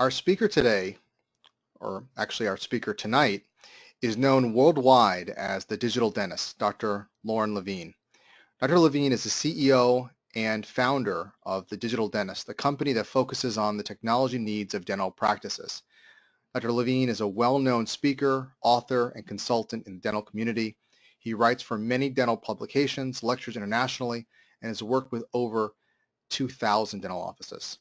Our speaker today, or actually our speaker tonight, is known worldwide as the digital dentist, Dr. Lorne Lavine. Dr. Lavine is the CEO and founder of the Digital Dentist, the company that focuses on the technology needs of dental practices. Dr. Lavine is a well-known speaker, author, and consultant in the dental community. He writes for many dental publications, lectures internationally, and has worked with over 2,000 dental offices.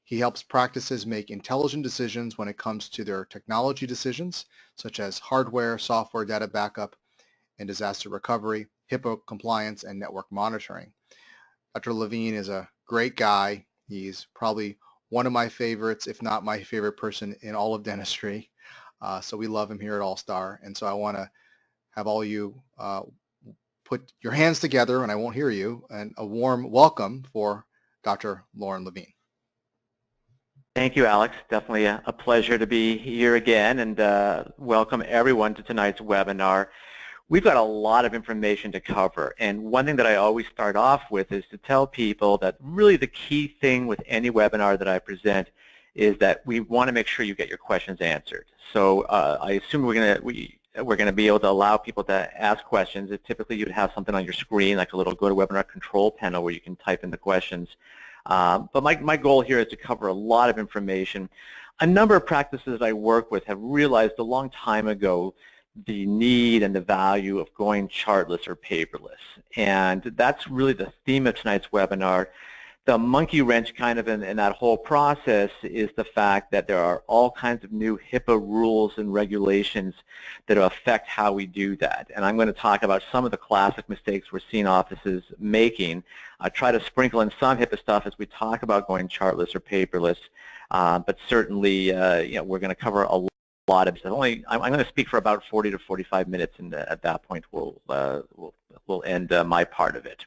He helps practices make intelligent decisions when it comes to their technology decisions, such as hardware, software, data backup, and disaster recovery, HIPAA compliance, and network monitoring. Dr. Lavine is a great guy. He's probably one of my favorites, if not my favorite person in all of dentistry. So we love him here at All-Star. And so I want to have all you put your hands together, and I won't hear you, and a warm welcome for Dr. Lorne Lavine. Thank you, Alex. Definitely a pleasure to be here again, and welcome everyone to tonight's webinar. We've got a lot of information to cover, and one thing that I always start off with is to tell people that really the key thing with any webinar that I present is that we want to make sure you get your questions answered. So I assume we're going to be able to allow people to ask questions. Typically, you'd have something on your screen like a little GoToWebinar control panel where you can type in the questions. But my goal here is to cover a lot of information. A number of practices I work with have realized a long time ago the need and the value of going chartless or paperless. And that's really the theme of tonight's webinar. The monkey wrench kind of in that whole process is the fact that there are all kinds of new HIPAA rules and regulations that affect how we do that. And I'm going to talk about some of the classic mistakes we're seeing offices making. I try to sprinkle in some HIPAA stuff as we talk about going chartless or paperless, but certainly we're going to cover a lot of stuff. I'm going to speak for about 40 to 45 minutes, and at that point we'll end my part of it.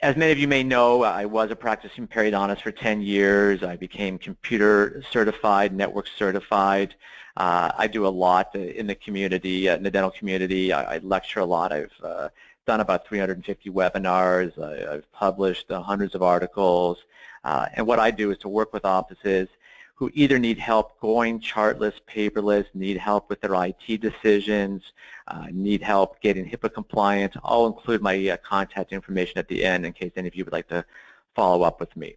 As many of you may know, I was a practicing periodontist for 10 years. I became computer certified, network certified. I do a lot in the community, in the dental community. I lecture a lot. I've done about 350 webinars. I've published hundreds of articles. And what I do is to work with offices who either need help going chartless, paperless, need help with their IT decisions, need help getting HIPAA compliant. I'll include my contact information at the end in case any of you would like to follow up with me.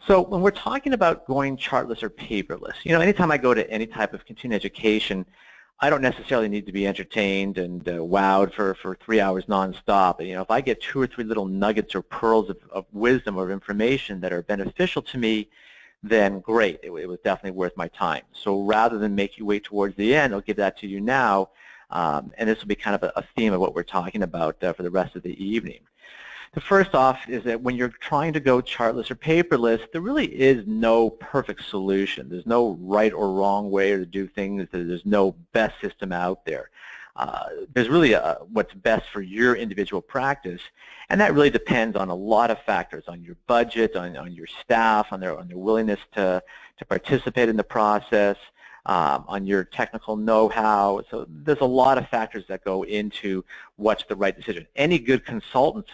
So when we're talking about going chartless or paperless, anytime I go to any type of continuing education, I don't necessarily need to be entertained and wowed for 3 hours nonstop. If I get 2 or 3 little nuggets or pearls of wisdom or information that are beneficial to me, then great, it was definitely worth my time. So rather than make you wait towards the end, I'll give that to you now, and this will be kind of a theme of what we're talking about for the rest of the evening. The first off is that when you're trying to go chartless or paperless, there really is no perfect solution. There's no right or wrong way to do things. There's no best system out there. There's really what's best for your individual practice, and that really depends on a lot of factors, on your budget, on your staff, on their willingness to participate in the process, on your technical know-how. So there's a lot of factors that go into what's the right decision. Any good consultant,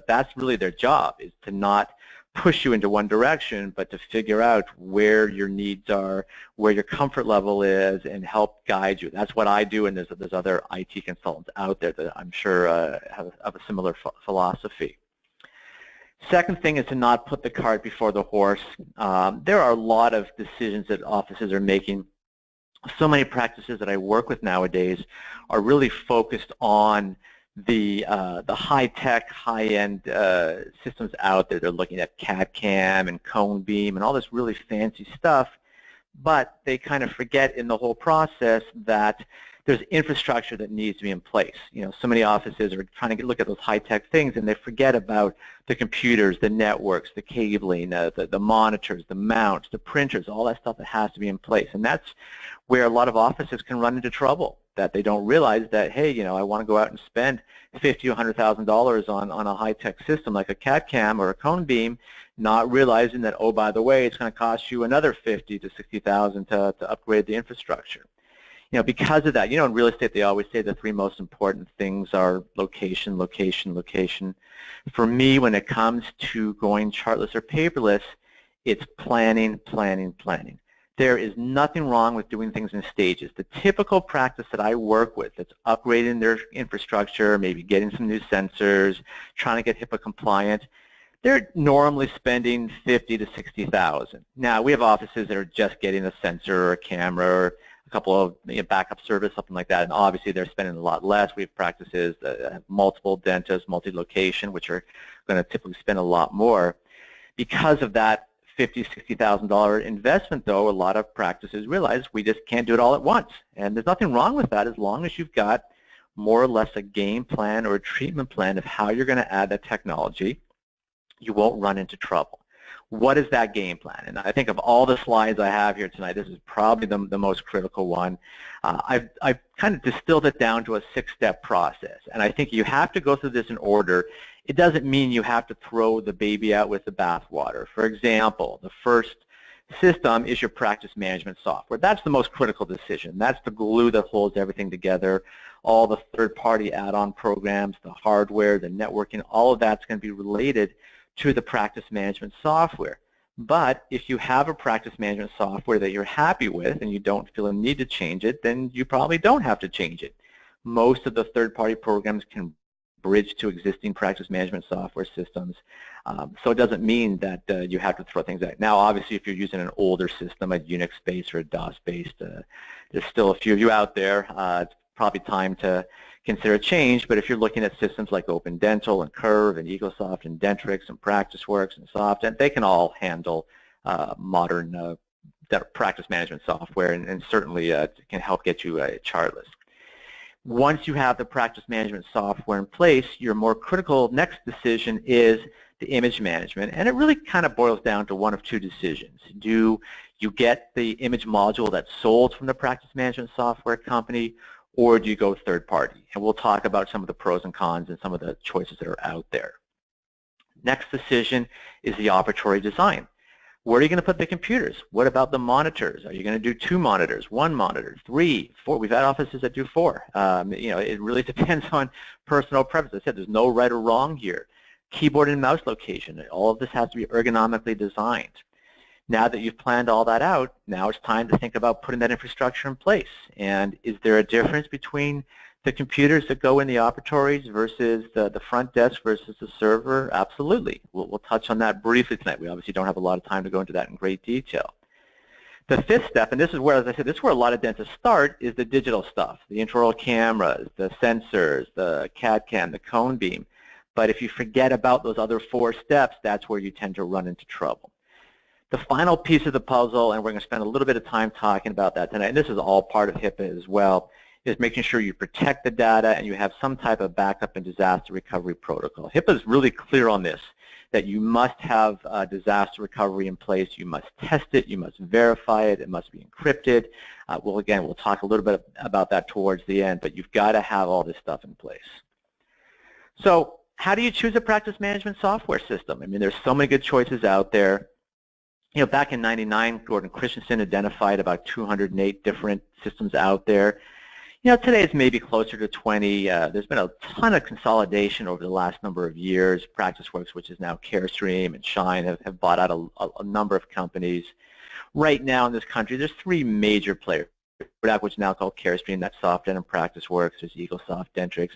that's really their job, is to not push you into one direction, but to figure out where your needs are, where your comfort level is, and help guide you. That's what I do, and there's other IT consultants out there that I'm sure have a similar philosophy. Second thing is to not put the cart before the horse. There are a lot of decisions that offices are making. So many practices that I work with nowadays are really focused on the high-tech, high-end systems out there. They're looking at CAD/CAM and cone beam and all this really fancy stuff, but they kind of forget in the whole process that there's infrastructure that needs to be in place. So many offices are trying to look at those high-tech things, and they forget about the computers, the networks, the cabling, the monitors, the mounts, the printers, all that stuff that has to be in place. And that's where a lot of offices can run into trouble, that they don't realize that, hey, I want to go out and spend $50,000 or $100,000 on a high-tech system like a CAD/CAM or a cone beam, not realizing that, oh, by the way, it's going to cost you another $50,000 to $60,000 to upgrade the infrastructure. Because of that, in real estate, they always say the 3 most important things are location, location, location. For me, when it comes to going chartless or paperless, It's planning, planning, planning. There is nothing wrong with doing things in stages. The typical practice that I work with that's upgrading their infrastructure, maybe getting some new sensors, trying to get HIPAA compliant, they're normally spending 50 to 60,000. Now, we have offices that are just getting a sensor or a camera or a couple of backup service, something like that, and obviously they're spending a lot less. We have practices that have multiple dentists, multi-location, which are going to typically spend a lot more. Because of that $50,000, $60,000 investment, though, a lot of practices realize we just can't do it all at once. And there's nothing wrong with that as long as you've got more or less a game plan or a treatment plan of how you're going to add that technology. You won't run into trouble. What is that game plan? And I think of all the slides I have here tonight, this is probably the most critical one. I've kind of distilled it down to a 6-step process. And I think you have to go through this in order. It doesn't mean you have to throw the baby out with the bathwater. For example, the first system is your practice management software. That's the most critical decision. That's the glue that holds everything together. All the third-party add-on programs, the hardware, the networking, all of that's going to be related to the practice management software. But if you have a practice management software that you're happy with and you don't feel a need to change it, then you probably don't have to change it. Most of the third-party programs can bridge to existing practice management software systems. So it doesn't mean that you have to throw things out. Now, obviously, if you're using an older system, a Unix-based or a DOS-based, there's still a few of you out there. It's probably time to consider a change, but if you're looking at systems like Open Dental and Curve and EagleSoft and Dentrix and PracticeWorks and SoftDent, they can all handle modern practice management software and certainly can help get you chartless. Once you have the practice management software in place, your more critical next decision is the image management, and it really kind of boils down to one of two decisions. Do you get the image module that's sold from the practice management software company, or do you go third party? And we'll talk about some of the pros and cons and some of the choices that are out there. Next decision is the operatory design. Where are you going to put the computers? What about the monitors? Are you going to do 2 monitors, 1 monitor, 3, 4? We've had offices that do 4. It really depends on personal preference. I said there's no right or wrong here. Keyboard and mouse location, all of this has to be ergonomically designed. Now that you've planned all that out, now it's time to think about putting that infrastructure in place. And is there a difference between the computers that go in the operatories versus the front desk versus the server? Absolutely. We'll touch on that briefly tonight. We obviously don't have a lot of time to go into that in great detail. The 5th step, and this is where, as I said, this is where a lot of dentists start, is the digital stuff, the intraoral cameras, the sensors, the CAD-CAM, the cone beam. But if you forget about those other 4 steps, that's where you tend to run into trouble. The final piece of the puzzle, and we're going to spend a little bit of time talking about that tonight, and this is all part of HIPAA as well, is making sure you protect the data and you have some type of backup and disaster recovery protocol. HIPAA is really clear on this, that you must have disaster recovery in place, you must test it, you must verify it, it must be encrypted. Again, we'll talk a little bit about that towards the end, but you've got to have all this stuff in place. So how do you choose a practice management software system? I mean, there's so many good choices out there. Back in '99, Gordon Christensen identified about 208 different systems out there. Today it's maybe closer to 20. There's been a ton of consolidation over the last number of years. PracticeWorks, which is now CareStream, and Shine have bought out a number of companies. Right now in this country, there's 3 major players, which is now called CareStream, that's SoftDent and PracticeWorks. There's EagleSoft, Dentrix.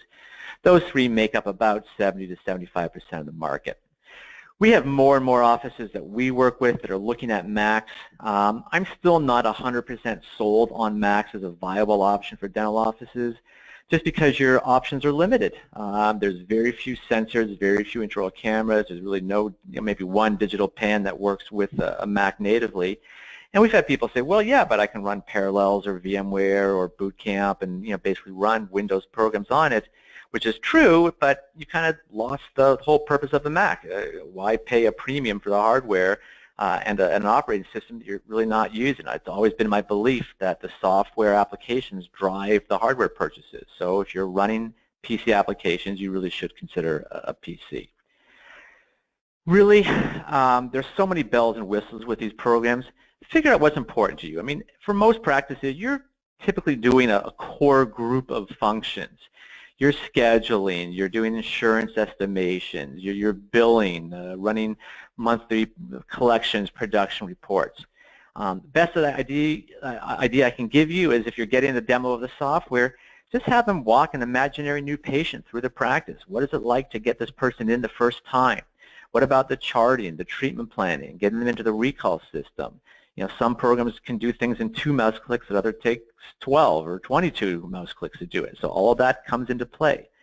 Those 3 make up about 70 to 75% of the market. We have more and more offices that we work with that are looking at Macs. I'm still not 100% sold on Macs as a viable option for dental offices, just because your options are limited. There's very few sensors, very few intraoral cameras. There's really no, maybe 1 digital pan that works with a Mac natively. And we've had people say, well, yeah, but I can run Parallels or VMware or Boot Camp and basically run Windows programs on it, which is true, but you kind of lost the whole purpose of the Mac. Why pay a premium for the hardware and an operating system that you're really not using? It's always been my belief that the software applications drive the hardware purchases. So if you're running PC applications, you really should consider a PC. Really, there's so many bells and whistles with these programs. Figure out what's important to you. I mean, for most practices, you're typically doing a core group of functions. You're scheduling, you're doing insurance estimations, you're billing, running monthly collections production reports. Best idea I can give you is if you're getting the demo of the software, just have them walk an imaginary new patient through the practice. What is it like to get this person in the first time? What about the charting, the treatment planning, getting them into the recall system? You know, some programs can do things in 2 mouse clicks, and others take 12 or 22 mouse clicks to do it. So all of that comes into play.